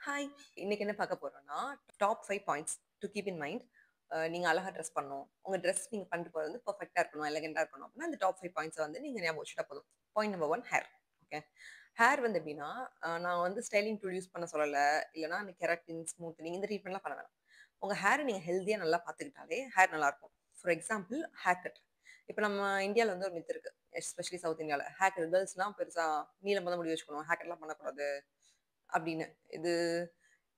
Hi! இன்னைக்கு என்ன பார்க்க போறோம்னா, top 5 points to keep in mind. நீங்க அழகா ட்ரெஸ் பண்ணணும். உங்க ட்ரெஸ் நீங்க பண்ணிட்டு போறது வந்து பெர்ஃபெக்ட்டா இருக்கணும், எலகன்ட்டா இருக்கணும் அப்படின்னா, இந்த டாப் 5 பாயிண்ட்ஸ வந்து நீங்க ஞாபகம் வச்சுட்டா போதும். Point number 1 hair. Okay. Hair வந்து எப்படின்னா, நான் வந்து ஸ்டைலிங் டூல் யூஸ் பண்ண சொல்லல. இல்லன்னா அந்த கெராட்டின், ஸ்மூத்தனிங் இந்த ட்ரீட்மெண்ட்லாம் பண்ண வேணாம். உங்க ஹேர நீங்க ஹெல்த்தியா நல்லா பார்த்துக்கிட்டாலே, ஹேர் நல்லாருக்கும். For example hair cut. இப்ப நம்ம இந்தியால வந்து ஒரு மித் இருக்கு. எஸ்பெஷலி சவுத் இந்தியால. ஹேர் கட் கேர்ல்ஸ்லாம் பெருசா நீளமா தான் முடி வச்சுக்கணும். ஹேர் கட்லாம் பண்ணக்கூடாது. அப்படின்னு. இது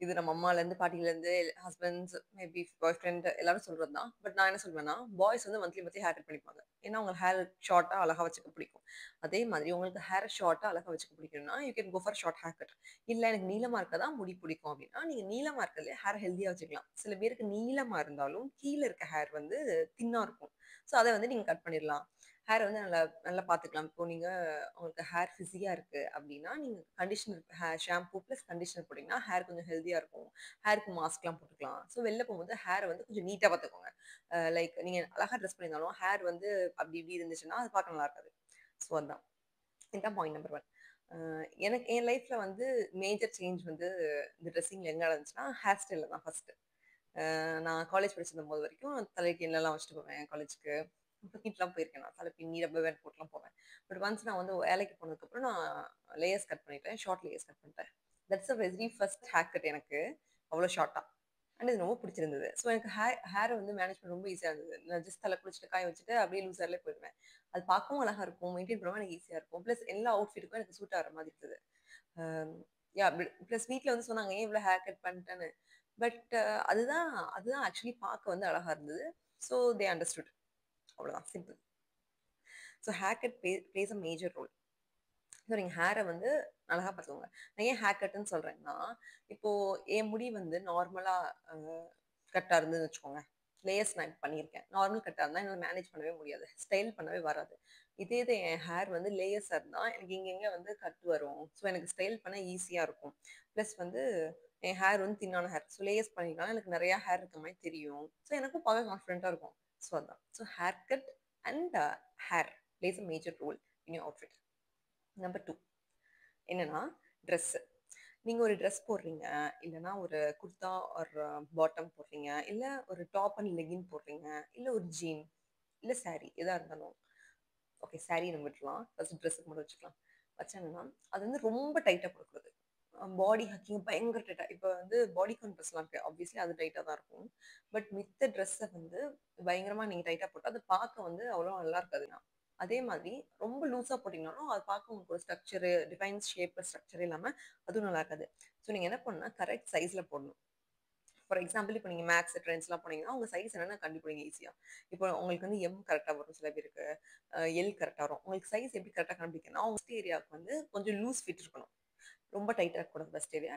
இது நம்ம அம்மாலேருந்து, பாட்டிலேருந்து, ஹஸ்பண்ட்ஸ், மேபி பாய் ஃப்ரெண்ட் எல்லாரும் சொல்றது தான். பட் நான் என்ன சொல்வேன்னா, பாய்ஸ் வந்து மந்த்லி மந்த்லி ஹேர் கட் பண்ணிப்பாங்க. ஏன்னா, அவங்க ஹேர் ஷார்ட்டா அழகா வச்சுக்க பிடிக்கும். அதே மாதிரி உங்களுக்கு ஹேர் ஷார்ட்டா அழகா வச்சுக்க பிடிக்கும்னா, you can go for short haircut. இல்ல எனக்கு நீளமா இருக்க தான் முடி பிடிக்கும் அப்படின்னா, நீங்க நீளமா இருக்கிறதுலே ஹேர் ஹெல்தியா வச்சுக்கலாம். சில பேருக்கு நீளமா இருந்தாலும், கீழ இருக்க ஹேர் வந்து தின்னா இருக்கும். ஸோ, அத வந்து நீங்க கட் பண்ணிடலாம். ஹேர் வந்து நல்லா நல்லா பார்த்துக்கலாம். இப்போ நீங்க உங்களுக்கு ஹேர் ஃபிஸியா இருக்கு அப்படின்னா, நீங்க கண்டிஷனர் ஷாம்பூ பிளஸ் கண்டிஷனர் போட்டீங்கன்னா, ஹேர் கொஞ்சம் ஹெல்தியா இருக்கும். ஹேருக்கு மாஸ்க்லாம் போட்டுக்கலாம். ஸோ வெளில போகும்போது ஹேர வந்து கொஞ்சம் நீட்டா பார்த்துக்கோங்க. லைக் நீங்க அழகா ட்ரெஸ் பண்ணியிருந்தாலும், ஹேர் வந்து அப்படி இப்படி இருந்துச்சுன்னா, அது பார்க்க நல்லா இருக்காது. ஸோ அதான். இதுதான் பாயிண்ட் நம்பர் 1. எனக்கு என் லைஃப்ல வந்து மேஜர் சேஞ்ச் வந்து இந்த ட்ரெஸ்ஸிங்ல எங்க நடந்துச்சுன்னா, ஹேர் ஸ்டைல்ல தான் ஃபர்ஸ்ட்டு. நான் காலேஜ் படிச்சிருந்தபோது வரைக்கும் தலைக்கு எண்ணெய்லாம் வச்சுட்டு போவேன் காலேஜ்க்கு. தூக்கிட்டுலாம் போயிருக்கேன் நான். தலை பின்னி ரப்பர் பேண்ட் போட்டுலாம் போவேன். பட் ஒன்ஸ் நான் வந்து வேலைக்கு போனதுக்கப்புறம் நான் லேயர்ஸ் கட் பண்ணிட்டேன். ஷார்ட் லேயர்ஸ் கட் பண்ணிட்டேன். That's a very first hair cut எனக்கு. அவ்வளோ ஷார்ட்டா. அண்ட் இது ரொம்ப பிடிச்சிருந்தது. ஸோ எனக்கு ஹேர வந்து மேனேஜ் பண்ண ரொம்ப ஈஸியா இருந்தது. நான் ஜஸ்ட் தல குளிச்சுட்டு காய வச்சுட்டு அப்படியே லூஸ் ஹேர்லயே போயிடுவேன். அது பார்க்கவும் அழகா இருக்கும். மெயின்டெயின் பண்ணவும் எனக்கு ஈஸியா இருக்கும். பிளஸ் எல்லா அவுட்ஃபிட்டுக்கும் எனக்கு சூட் ஆகுற மாதிரி இருந்தது. யா பிளஸ் வீட்ல வந்து சொன்னாங்க, "ஏன் இவ்வளோ ஹேர் கட் பண்ணிட்டேன்னு." பட் அதுதான் அதுதான் ஆக்சுவலி பார்க்க வந்து அழகா இருந்தது. So they understood. அவ்வளோதான் simple. So hair cut plays a major role. So நீங்க ஹேர வந்து அழகா பார்த்துக்கோங்க. நான் ஏன் ஹேர் கட்டுன்னு சொல்றேன்னா, இப்போ என் முடி வந்து நார்மலா அ கட்டா இருந்ததுன்னு வச்சுக்கோங்க. லேயர்ஸ் நான் இப்ப பண்ணியிருக்கேன். நார்மல் கட்டா இருந்தா என்னால மேனேஜ் பண்ணவே முடியாது. ஸ்டைல் பண்ணவே வராது. இதே இது என் ஹேர் வந்து லேயர்ஸா இருந்தா எனக்கு இங்கங்க வந்து கட் வரும். ஸோ எனக்கு ஸ்டைல் பண்ண ஈஸியா இருக்கும். பிளஸ் வந்து என் ஹேர் வந்து தின்னான ஹேர். ஸோ லேயர்ஸ் பண்ணிக்கலாம். எனக்கு நெறைய ஹேர் இருக்க மாரி தெரியும். ஸோ எனக்கும் பார்க்க கான்ஃபிடென்ட்டா இருக்கும். ஸோ அதான். So hair cut and hair plays a major role in your outfit. Number 2 என்னன்னா, ட்ரெஸ். நீங்க ஒரு ட்ரெஸ் போடுறீங்க, இல்லன்னா ஒரு குர்தா ஆர் பாட்டம் போடுறீங்க, இல்ல ஒரு டாப் அண்ட் லெகின் போடுறீங்க, இல்ல ஒரு ஜீன், இல்ல சாரி எதா இருந்தாலும். ஓகே, சாரி நம்ம விட்டுறலாம். ஃபர்ஸ்ட் ட்ரெஸ்ஸுக்கு மட்டும் வச்சுக்கலாம். வச்சாங்கன்னா, அது வந்து ரொம்ப டைட்டா போடக்கூடாது. பாடி ஹக்கிங் பயங்கர டைட்டா இப்ப வந்து பாடிகான் ட்ரெஸ்லாம் இருக்கு. ஆப்வியஸ்லி அது டைட்டா தான் இருக்கும். பட் மித்த ட்ரெஸ்ஸ வந்து பயங்கரமா நீங்க டைட்டா போட்டா, அது பார்க்க வந்து அவ்வளவா நல்லா இருக்காது. அதே மாதிரி ரொம்ப லூஸா போட்டீங்கனாலும், அது பார்க்க உங்களுக்கு ஒரு ஸ்ட்ரக்சரு, டிஃபைன் ஷேப் ஸ்ட்ரக்சரே இல்லாம அதுவும் நல்லா இருக்காது. ஸோ நீங்க என்ன பண்ணணும்னா, கரெக்ட் சைஸ்ல போடணும். ஃபார் எக்ஸாம்பிள் இப்போ நீங்க மேக்ஸ், ட்ரெண்ட்ஸ்லாம் போனீங்கன்னா, உங்க சைஸ் என்னன்னு கண்டுபிடிங்க ஈஸியா. இப்போ உங்களுக்கு வந்து எம் கரெக்ட்டா வரும் சில பேருக்கு. எல் கரெக்ட்டா வரும். உங்களுக்கு சைஸ் எப்படி கரெக்ட்டா கண்டுபிடிக்கணும்னா, உங்க ஃபர்ஸ்ட் ஏரியாவுக்கு வந்து கொஞ்சம் லூஸ் ஃபிட் இருக்கணும். ரொம்ப டைட்டா இருக்கக்கூடாது ஃபர்ஸ்ட் ஏரியா.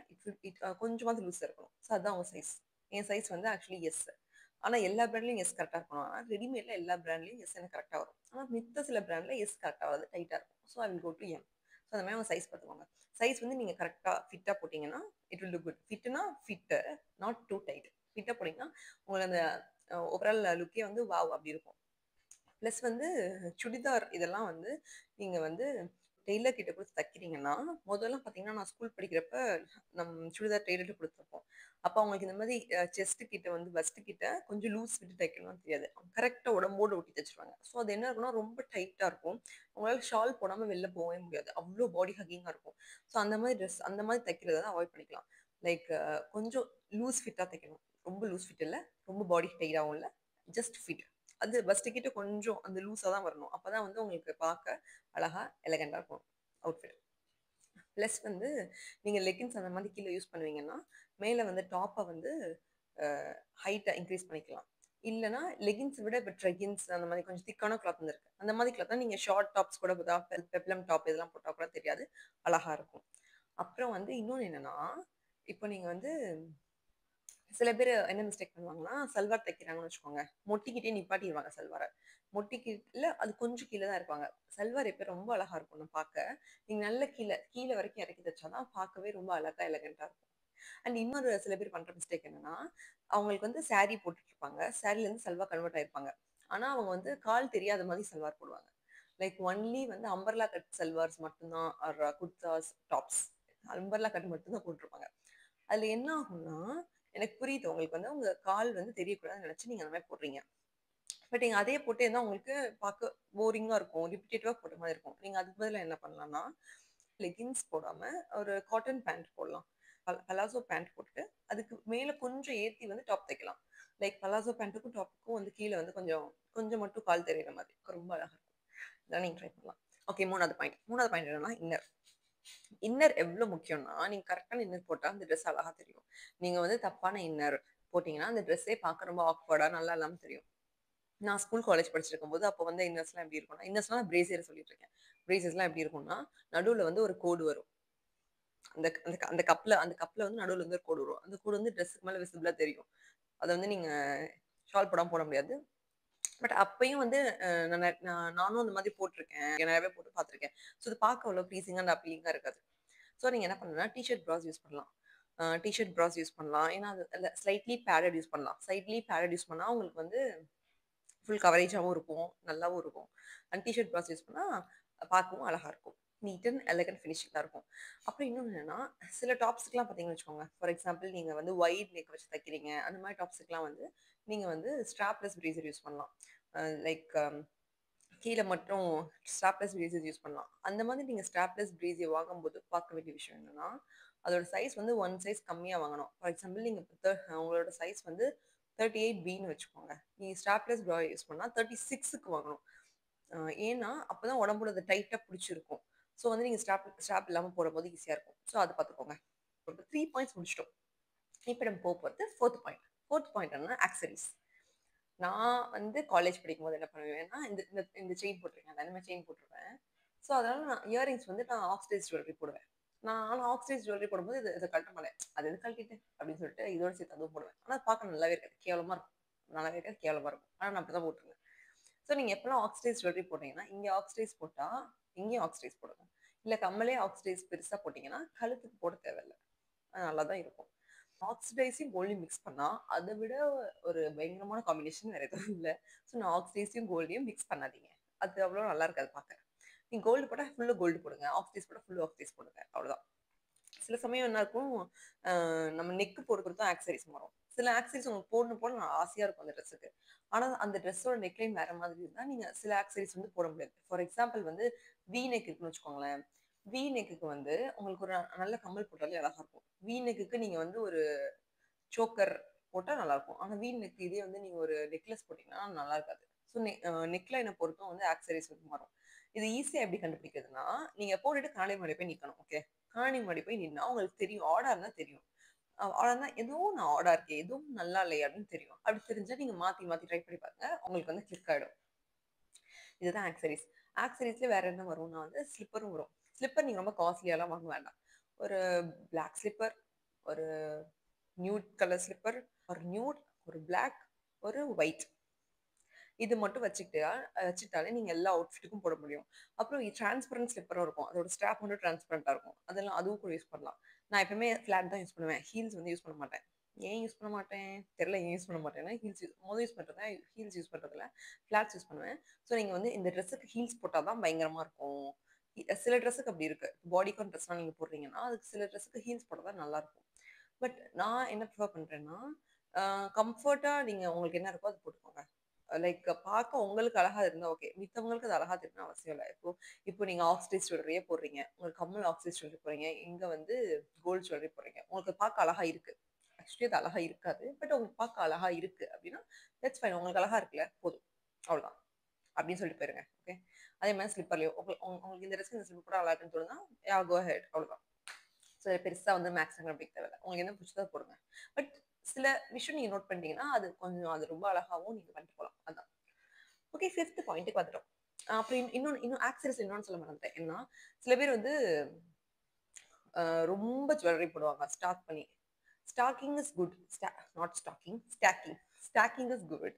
கொஞ்சமாவது லூஸா இருக்கணும். ஸோ அதான் உங்க சைஸ். என் சைஸ் வந்து ஆக்சுவலி எஸ். ஆனா எல்லா பிராண்ட்லயும் எஸ் கரெக்ட்டா இருக்கணும். ஆனா ரெடிமேட்ல எல்லா பிராண்ட்லயும் எஸ் எனக்கு கரெக்ட்டா வரும். ஆனா மித்த சில பிராண்ட்ல எஸ் கரெக்ட்டா வராது. டைட்டா இருக்கும். So I will go to M. So அந்த மாதிரி உங்க சைஸ் பார்த்துக்கோங்க. சைஸ் வந்து நீங்க கரெக்ட்டா ஃபிட்டா போட்டீங்கன்னா, இட் வில் லுக் குட். ஃபிட்னா ஃபிட், நாட் டூ டைட். ஃபிட்டா போட்டீங்கன்னா, உங்களுக்கு அந்த ஓவரால் லுக்கே வந்து வாவ் அப்படி இருக்கும். பிளஸ் வந்து சுடிதார் இதெல்லாம் வந்து நீங்க வந்து டெய்லர் கிட்ட குடுத்து தைக்கிறீங்கன்னா, முதல்லாம் பார்த்தீங்கன்னா, நான் ஸ்கூல் படிக்கிறப்ப சுடிதார் டெய்லர்ட்ட குடுத்துருப்போம். அப்ப அவங்களுக்கு இந்த மாரி செஸ்ட் கிட்ட வந்து பஸ்ட் கிட்ட கொஞ்சம் லூஸ் விட்டு தைக்கணும்னு தெரியாது. கரெக்ட்டா உடம்போட ஒட்டி தச்சுருவாங்க. ஸோ அது என்ன இருக்கும்னா, ரொம்ப டைட்டா இருக்கும். உங்களால ஷால் போடாம வெளில போவே முடியாது. அவ்ளோ பாடி ஹக்கிங்கா இருக்கும். ஸோ அந்த மாரி அந்த மாரி தைக்கிறத தான் அவாய்ட் பண்ணிக்கலாம். லைக் கொஞ்சம் லூஸ் ஃபிட்டா தைக்கணும். ரொம்ப லூஸ் ஃபிட் இல்ல. ரொம்ப பாடி டைட்டாவும் இல்ல. Just fit. அது பஸ்ட் கிட்ட கொஞ்சம் அந்த லூஸா தான் வரணும். அப்பதான் வந்து உங்களுக்கு பார்க்க அழகா எலகன்ட்டா இருக்கும் அவுட்ஃபிட். பிளஸ் வந்து நீங்க லெகின்ஸ் அந்த மாதிரி கீழே யூஸ் பண்ணுவீங்கன்னா, மேல வந்து டாப்ப வந்து ஹைட்டா இன்க்ரீஸ் பண்ணிக்கலாம். இல்லன்னா லெகின்ஸ் விட இப்ப ட்ரெகின்ஸ் அந்த மாதிரி கொஞ்சம் திக்கான கிளாத் இருக்கு. அந்த மாதிரி கிளாத் நீங்க ஷார்ட் டாப்ஸ் கூட பெப்ளம் டாப் இதெல்லாம் போட்டா கூட தெரியாது. அழகா இருக்கும். அப்புறம் வந்து இன்னொன்னு என்னன்னா, இப்போ நீங்க வந்து சில பேர் என்ன மிஸ்டேக் பண்ணுவாங்கன்னா, சல்வார் தைக்கிறாங்கன்னு வச்சுக்கோங்க. மொட்டிக்கிட்டே நிப்பாட்டிருவாங்க சல்வார. இல்ல அது கொஞ்சம் கீழ தான் இருப்பாங்க. சல்வார் எப்பயும் ரொம்ப அழகா இருக்கும்னு பார்க்க. நீங்க நல்ல கீழ வரைக்கும் இறக்கி தச்சா தான் பார்க்கவே ரொம்ப அழகா எலகன்ட்டா இருக்கும். அண்ட் இன்னொரு சில பேர் பண்ற மிஸ்டேக் என்னன்னா, அவங்களுக்கு வந்து சாரி போட்டுட்டு இருப்பாங்க. சாரிலேருந்து சல்வார் கன்வெர்ட் ஆயிருப்பாங்க. ஆனா அவங்க வந்து கால் தெரியாத மாதிரி சல்வார் போடுவாங்க. லைக் ஒன்லி வந்து அம்பர்லா கட் சல்வார்ஸ் மட்டும் தான் or kurtas, tops. Umbrella cut மட்டும் தான் போட்டுருப்பாங்க. அதுல என்ன ஆகும்னா, எனக்கு புரியுது உங்களுக்கு வந்து உங்க கால் வந்து தெரியக்கூடாதுன்னு நினைச்சு நீங்க அந்த மாதிரி போடுறீங்க. பட் நீங்க அதே போட்டே இருந்தா உங்களுக்கு பார்க்க போரிங்கா இருக்கும். ரிப்பிட்டேட்டிவா போட்ட மாதிரி இருக்கும். நீங்க அதுக்கு பதிலா என்ன பண்ணலாம்னா, லெகின்ஸ் போடாம ஒரு காட்டன் பேண்ட் போடலாம். பலாசோ பேண்ட் போட்டுட்டு, அதுக்கு மேல கொஞ்சம் ஏத்தி வந்து டாப் தைக்கலாம். லைக் பலாசோ பேண்ட்டுக்கும் டாப்புக்கும் வந்து கீழ வந்து கொஞ்சம் கொஞ்சம் மட்டும் கால் தெரியிற மாதிரி. ரொம்ப அழகா இருக்கும். இதெல்லாம் நீங்க ட்ரை பண்ணலாம். ஓகே 3வது பாயிண்ட். 3வது பாயிண்ட் என்னன்னா இன்னர். இன்னர் எவ்ளோ முக்கியம்னா, நீங்க கரெக்ட்டான இன்னர் போட்டா அந்த ட்ரெஸ் அழகா தெரியும். நீங்க வந்து தப்பான இன்னர் போட்டீங்கன்னா, அந்த ட்ரெஸ்ஸே பார்க்க ரொம்ப ஆக்வர்டா நல்லா இல்லாம தெரியும். நான் ஸ்கூல், காலேஜ் படிச்சிருக்கும்போது, அப்போ வந்து இன்னர்ஸ்லாம் எப்படி இருக்கும்னா, இன்னர்ஸ்லாம் பிரேசியர் சொல்லிட்டு இருக்கேன். பிரேசியர்ஸ்லாம் எப்படி இருக்கும்னா, நடுவுல வந்து ஒரு கோடு வரும். அந்த அந்த அந்த கப்ல வந்து நடுவுல வந்து ஒரு கோடு வரும். அந்த கோடு வந்து ட்ரெஸ்ஸுக்கு மேல விசிபிளா தெரியும். அத வந்து நீங்க ஷால் போடாம போட முடியாது. பட் அப்பயும் வந்து நானும் அந்த மாதிரி போட்டுருக்கேன். நிறையவே போட்டு பார்த்துருக்கேன். ஸோ அது பார்க்க அவ்வளோ ப்ளீசிங்கா அண்ட் அப்பீலிங்கா இருக்காது. ஸோ நீங்க என்ன பண்ணணும்னா, டீ ஷர்ட் ப்ராஸ் யூஸ் பண்ணலாம். டீ ஷர்ட் ப்ராஸ் யூஸ் பண்ணலாம். ஏன்னா அது அதில ஸ்லைட்லி பேடட் யூஸ் பண்ணலாம். ஸ்லைட்லி பேடட் யூஸ் பண்ணா உங்களுக்கு வந்து ஃபுல் கவரேஜாவும் இருக்கும். நல்லாவும் இருக்கும். அண்ட் டீ ஷர்ட் ப்ராஸ் யூஸ் பண்ணா பார்க்கவும் அழகா இருக்கும். நீட் அண்ட் எலகன்ட் ஃபினிஷிங்கா இருக்கும். அப்புறம் இன்னொன்னு என்னன்னா, சில டாப்ஸ்க்குலாம் பார்த்தீங்கன்னு வச்சுக்கோங்க. ஃபார் எக்ஸாம்பிள் நீங்க வந்து ஒயிட் நெக் வச்சு தைக்கிறீங்க. அந்த மாரி டாப்ஸ்க்குலாம் வந்து நீங்க வந்து ஸ்ட்ராப்லெஸ் பிரேசியர் யூஸ் பண்ணலாம். லைக் கீழ மட்டும் ஸ்ட்ராப்லெஸ் பிரேசியர் யூஸ் பண்ணலாம். அந்த மாதிரி நீங்க ஸ்ட்ராப்லெஸ் பிரேசியர் வாங்கும்போது பார்க்க வேண்டிய விஷயம் என்னன்னா, அதோட சைஸ் வந்து 1 சைஸ் கம்மியா வாங்கணும். ஃபார் எக்ஸாம்பிள் நீங்க உங்களோட சைஸ் வந்து 38 பின்னு வச்சுக்கோங்க. நீங்க ஸ்ட்ராப்லெஸ் ப்ரா யூஸ் பண்ணா 36க்கு வாங்கணும். ஏன்னா, அப்பதான் உடம்போட அது டைட்டா புடிச்சிருக்கும். ஸோ வந்து நீங்க ஸ்ட்ராப் இல்லாம போடும்போது ஈஸியா இருக்கும். ஸோ அத பார்த்துக்கோங்க. ஒரு 3 பாயிண்ட்ஸ் முடிச்சுட்டோம். இப்ப நம்ம போறது 4த் பாயிண்ட். 4த் பாயிண்ட் என்னன்னா ஆக்சஸரீஸ். நான் வந்து காலேஜ் படிக்கும்போது என்ன பண்ணுவேன்னா, இந்த இந்த இந்த செயின் போட்டிருக்கேன். அந்த மாரி செயின் போட்டுருப்பேன். ஸோ அதனால நான் இயரிங்ஸ் வந்து நான் ஆக்ஸிடைஸ் ஜுவல்லரி போடுவேன். ஆனா ஆக்ஸிடைஸ் ஜுவல்லரி போடும்போது இத கழட்ட மாட்டேன். "அது எதுக்கு கழட்டிட்டு?" அப்படின்னு சொல்லிட்டு இதோட சேர்த்து அதுவும் போடுவேன். ஆனா பார்க்க நல்லாவே இருக்காது. கேவலமா இருக்கும். நல்லாவே இருக்காது. கேவலமா இருக்கும். ஆனா நான் அப்படிதான் போட்டுருந்தேன். ஸோ நீங்க எப்பலாம் ஆக்ஸிடைஸ் ஜுவல்லரி போட்டீங்கன்னா, இங்க ஆக்ஸிடைஸ் போட்டா, இங்கேயும் ஆக்ஸிடைஸ் போடுங்க. இல்ல கம்மலே ஆக்ஸிடைஸ் பெருசா போட்டீங்கன்னா, கழுத்துக்கு போட தேவையில்ல. அது நல்லா தான் இருக்கும். ஆக்ஸிடைஸையும் கோல்டையும் மிக்ஸ் பண்ணா, அத விட ஒரு பயங்கரமான காம்பினேஷன் வேற எதுவும் இல்ல. ஸோ நான் ஆக்ஸிடைஸையும் கோல்டையும் மிக்ஸ் பண்ணாதீங்க. அது அவ்வளோ நல்லா இருக்காது பார்க்க. நீங்க கோல்டு போட்டா ஃபுல்லா கோல்டு போடுங்க. ஆக்ஸிடைஸ் போட்டா ஃபுல் ஆக்ஸிடைஸ் போடுங்க. அவ்வளோதான். சில சமயம் என்ன இருக்கும், அ நம்ம நெக் போடுறது தான் ஆக்சஸரீஸ் வரும். சில ஆக்சஸரீஸ் உங்களுக்கு போடணும் போடணும் ஆசையா இருக்கும் அந்த ட்ரெஸ்ஸுக்கு. ஆனா அந்த ட்ரெஸ்ஸோட நெக்லைன் வேற மாதிரி இருந்தா, நீங்க சில ஆக்சஸரீஸ் வந்து போட முடியாது. ஃபார் எக்ஸாம்பிள் வந்து நெக் இருக்குன்னு வச்சுக்கோங்களேன். நெக்குக்கு வந்து உங்களுக்கு ஒரு நல்ல கம்மல் போட்டாலே அழகா இருக்கும். நெக்குக்கு நீங்க வந்து ஒரு சோக்கர் போட்டா நல்லாருக்கும். ஆனா நெக் இதே வந்து நீங்க ஒரு நெக்லஸ் போட்டீங்கன்னா நல்லா இருக்காது. ஸோ நெக்லைன பொறுத்தும் வந்து ஆக்சஸரீஸ் வந்து மாறும். இது ஈஸியா எப்படி கண்டுபிடிக்கிறதுன்னா, நீங்க போட்டுட்டு கண்ணாடி முன்னாடி போய் நிக்கணும். ஓகே. கண்ணாடி முன்னாடி போய் நின்னா உங்களுக்கு தெரியும். ஆடா இருந்தா தெரியும். ஆடா ஏதோ ஒண்ணு ஆடா இருக்கே, எதுவும் நல்லா இல்லையே அப்படின்னு தெரியும். அப்படி தெரிஞ்சா நீங்க மாத்தி மாத்தி ட்ரை பண்ணி பாருங்க. உங்களுக்கு வந்து கிளிக் ஆயிடும். இதுதான் ஆக்சஸரீஸ். ஆக்சஸரீஸ்ல வேற என்ன வரும்னா வந்து ஸ்லிப்பரும் வரும். ஸ்லிப்பர் நீங்க ரொம்ப காஸ்ட்லியாலாம் வாங்க வேண்டாம். ஒரு பிளாக் ஸ்லிப்பர், ஒரு நியூட் கலர் ஸ்லிப்பர், ஒரு நியூட், ஒரு பிளாக், ஒரு ஒயிட். இது மட்டும் வச்சுக்கிட்டாலே நீங்க எல்லா அவுட்ஃபிட்டுக்கும் போட முடியும். அப்புறம் டிரான்ஸ்பரண்ட் ஸ்லிப்பரும் இருக்கும். அதோட ஸ்ட்ராப் மட்டும் டிரான்ஸ்பரண்டா இருக்கும். அதுவும் கூட யூஸ் பண்ணலாம். நான் எப்பவுமே ஃபிளாட் தான் யூஸ் பண்ணுவேன். ஹீல்ஸ் வந்து யூஸ் பண்ண மாட்டேன். ஏன் யூஸ் பண்ண மாட்டேன்? தெரியல ஏன் யூஸ் பண்ண மாட்டேன்னா, யூஸ் பண்றேன். ஹீல்ஸ் யூஸ் பண்றதில்ல. ஃபிளாட்ஸ் யூஸ் பண்ணுவேன். ஸோ நீங்க வந்து இந்த ட்ரெஸ்ஸுக்கு ஹீல்ஸ் போட்டா தான் பயங்கரமா இருக்கும். சில ட்ரெஸ்ஸுக்கு அப்படி இருக்கு. பாடிகான் ட்ரெஸ்லாம் நீங்க போடுறீங்கன்னா, அதுக்கு சில ட்ரெஸ்ஸுக்கு ஹீல்ஸ் போட்டா தான் நல்லாருக்கும். பட் நான் என்ன ப்ரிஃபர் பண்றேன்னா, கம்ஃபர்ட்டா நீங்க உங்களுக்கு என்ன இருக்கோ அது போட்டுக்கோங்க. லைக் பார்க்க உங்களுக்கு அழகா இருந்தா ஓகே. மித்தவங்களுக்கு அது அழகா தெரியணும்னு அவசியம் இல்ல. இப்போ நீங்க ஆக்ஸிடைஸ் ஜுவல்லரியே போடுறீங்க. உங்களுக்கு கம்மல் ஆக்ஸிடைஸ் ஜுவல்லரி போடுறீங்க. இங்க வந்து கோல்ட் ஜுவல்லரி போடுறீங்க. உங்களுக்கு பார்க்க அழகா இருக்கு. ஆக்சுவலி அது அழகா இருக்காது. பட் உங்களுக்கு பார்க்க அழகா இருக்கு அப்படின்னா, தட்ஸ் ஃபைன். உங்களுக்கு அழகா இருக்குல்ல போதும். அவ்வளோதான். அப்படின்னு சொல்லிட்டு போயிருங்க. ஓகே. அதே மாதிரி ஸ்லிப்பர்லயும் உங்களுக்கு இந்த ட்ரெஸ் இந்த ஸ்லிப்பர் கூட அழகா இருக்குன்னு தோணுதா, யா கோ ஹெட் அவ்வளோதான். ஸோ பெருசா வந்து மேக்ஸ் கண்டுபிடிக்க தேவையில்ல. உங்களுக்கு என்ன பிடிச்சதோ அத போடுங்க. பட் சில விஷயம் நீங்க நோட் பண்ணிட்டீங்கன்னா, அது ரொம்ப அழகாவும் நீங்க பண்ணிட்டு போலாம். அதான். ஓகே 5த் பாயிண்ட்க்கு வந்துட்டோம். அப்புறம் இன்னும் ஆக்சஸரீஸ் இன்னொன்னு சொல்ல மறந்துட்டேன். என்னன்னா, சில பேர் வந்து அ ரொம்ப ஜுவல்லரி போடுவாங்க ஸ்டாக் பண்ணி. Stocking is good. Not stocking, stocking. Stocking is good.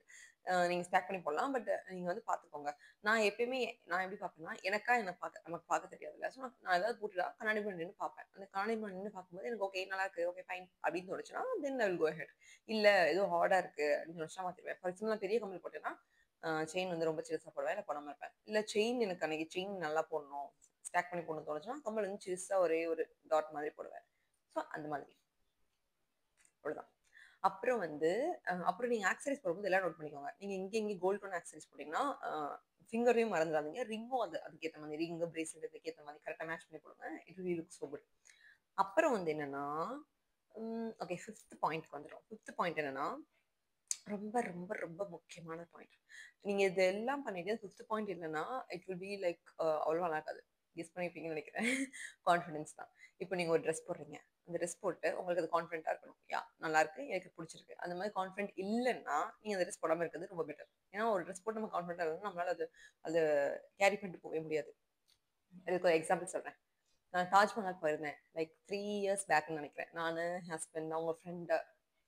நீங்க ஸ்டாக் பண்ணி போடலாம். பட் நீங்க வந்து பார்த்துக்கோங்க. நான் எப்படி பார்ப்பேன்னா, நமக்கு பார்க்க தெரியாதுல்ல. ஸோ நான் ஏதாவது போட்டுட்டா கண்ணாடி முன்னாடி நின்னு பார்ப்பேன். அந்த கண்ணாடி முன்னாடி நின்னு பார்க்கும்போது எனக்கு ஓகே நல்லா இருக்கு. ஓகே ஃபைன் அப்படின்னு தோணுச்சுன்னா, தென் ஐ வில் கோ அஹெட். இல்ல ஏதோ ஹார்டா இருக்கு அப்படின்னு தோணுச்சுனா மாத்திருவேன். ஃபார் எக்ஸாம்பிள் நான் பெரிய கம்மல் போட்டேன்னா, செயின் வந்து ரொம்ப சிறுசா போடுவேன். இல்ல போடாம இருப்பேன். இல்ல செயின் எனக்கு அன்னைக்கு செயின் நல்லா போடணும். ஸ்டாக் பண்ணி போடணும்னு தோணுச்சுன்னா, கம்மல் வந்து சிறுசா ஒரே ஒரு டாட் மாதிரி போடுவேன். ஸோ அந்த மாதிரி. அவ்வளோதான். அப்புறம் வந்து அப்புறம் நீங்க ஆக்சஸரீஸ் போடும்போது எல்லாம் நோட் பண்ணிக்கோங்க. நீங்க இங்க கோல்ட் டோன் ஆக்சஸரீஸ் போட்டீங்கன்னா, ஃபிங்கரையும் மறந்துடாதீங்க. ரிங்கும் அதுக்கேத்த மாதிரி ரிங், பிரேஸ்லெட் அதுக்கேத்த மாதிரி கரெக்ட்டா மேட்ச் பண்ணி போடுங்க. It will look so good. அப்புறம் வந்து என்னன்னா, ஓகே 5த் பாயிண்ட்க்கு வந்துரும். 5த் பாயிண்ட் என்னன்னா, ரொம்ப ரொம்ப ரொம்ப முக்கியமான பாயிண்ட். நீங்க இதெல்லாம் பண்ணிட்டு 5த் பாயிண்ட் இல்லன்னா, இட் வில் பி லைக் அவ்வளவா நல்லா இருக்காது. கெஸ் பண்ணியிருப்பீங்கன்னு நெனைக்கிறேன். கான்ஃபிடன்ஸ் தான். இப்போ நீங்க ஒரு ட்ரெஸ் போடுறீங்க. அந்த ட்ரெஸ் போட்டு உங்களுக்கு அது கான்ஃபிடென்ட்டா இருக்கணும். நல்லாருக்கு. எனக்கு புடிச்சிருக்கு. அந்த மாதிரி கான்ஃபிடென்ட் இல்லன்னா, நீங்க அந்த ட்ரெஸ் போடாம இருக்கிறது ரொம்ப பெட்டர். ஏன்னா ஒரு ட்ரெஸ் போட்டு நம்ம கான்ஃபிடென்ட்டா இருக்கணும். நம்மளால அது கேரி பண்ணிட்டு போகவே முடியாது. இதுக்கு ஒரு எக்ஸாம்பிள் சொல்றேன். நான் தாஜ்மஹால் போயிருந்தேன். லைக் 3 இயர்ஸ் பேக்ன்னு நெனைக்கிறேன். நானு, ஹஸ்பண்ட், அவங்க ஃப்ரெண்டு,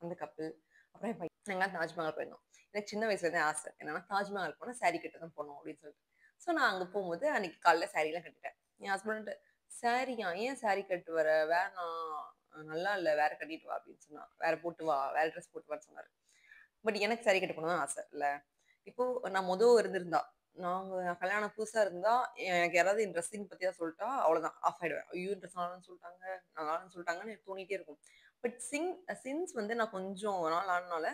அந்த கப்பிள், அப்புறம் என் பையன் நாங்கலாம் தாஜ்மஹால் போயிருந்தோம். எனக்கு சின்ன வயசுலேருந்தே ஆசை. என்னன்னா தாஜ்மஹால் போனா சாரி கட்ட தான் போணும் அப்படின்னு சொல்லிட்டு. ஸோ நான் அங்க போகும்போது அன்னைக்கு காலைல சாரிலாம் கட்டிட்டேன். என் ஹஸ்பண்ட் "சாரியா? ஏன் சாரி கட்டு வர? வேணாம். நல்லா இல்ல. வேற கட்டிட்டு வா" அப்படின்னு சொன்னா. "வேற போட்டு வா. வேற ட்ரெஸ் போட்டு வான்னு" சொன்னாரு. பட் எனக்கு சாரி கட்ட போகணும்னு ஆசை இல்ல. இப்போ நான் இருந்திருந்தா, நான் கல்யாணம் புதுசா இருந்தா, எனக்கு யாராவது என் ட்ரெஸ்ஸிங் பத்தி ஏதாவது சொல்ட்டா, அவ்வளோதான் ஆஃப் ஆயிடுவேன். ஐயோ! ட்ரெஸ் நல்லான்னு சொல்ட்டாங்க, நல்லான்னு சொல்ட்டாங்கன்னு எனக்கு தோணிட்டே இருக்கும். பட் சின்ஸ் வந்து நான் கொஞ்சம் நாள் ஆனனால,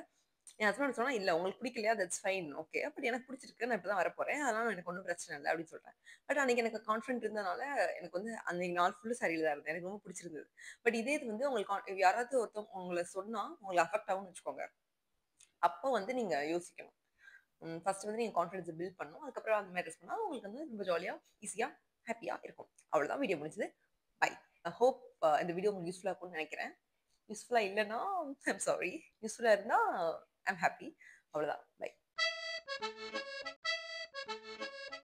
என் ஹஸ்பண்ட் சொன்னா, "இல்ல உங்களுக்கு பிடிக்கலையா? That's fine. ஓகே. பட் எனக்கு பிடிச்சிருக்கு. நான் இப்ப தான் வரப்போறேன். அதனால எனக்கு ஒண்ணும் பிரச்சனை இல்ல." அப்படின்னு சொல்ட்டேன். பட் அன்னைக்கு எனக்கு கான்ஃபிடென்ட் இருந்தனால, எனக்கு வந்து அன்னைக்கு நாள் ஃபுல்லா சாரில தான் இருந்தேன். எனக்கு ரொம்ப பிடிச்சிருந்தது. பட் இதே இது வந்து உங்களுக்கு யாராவது ஒருத்தவங்க உங்கள சொன்னா, உங்களுக்கு அஃபெக்ட் ஆகும்னு வச்சுக்கோங்க. அப்போ வந்து நீங்க யோசிக்கணும். ஃபர்ஸ்ட் வந்து நீங்க கான்ஃபிடன்ஸ் பில்ட் பண்ணணும். அதுக்கப்புறம் அந்த மாரி ட்ரெஸ் பண்ணா உங்களுக்கு வந்து ரொம்ப ஜாலியா, ஈஸியா, ஹேப்பியா இருக்கும். அவ்வளோதான் வீடியோ முடிஞ்சது. பை. ஐ ஹோப் இந்த வீடியோ உங்களுக்கு யூஸ்ஃபுல்லா இருக்கும்னு நெனைக்கிறேன். யூஸ்ஃபுல்லா இல்லன்னா, ஐம் சாரி. யூஸ்ஃபுல்லா இருந்தா ஐம் ஹேப்பி. அவ்வளோதான். பை.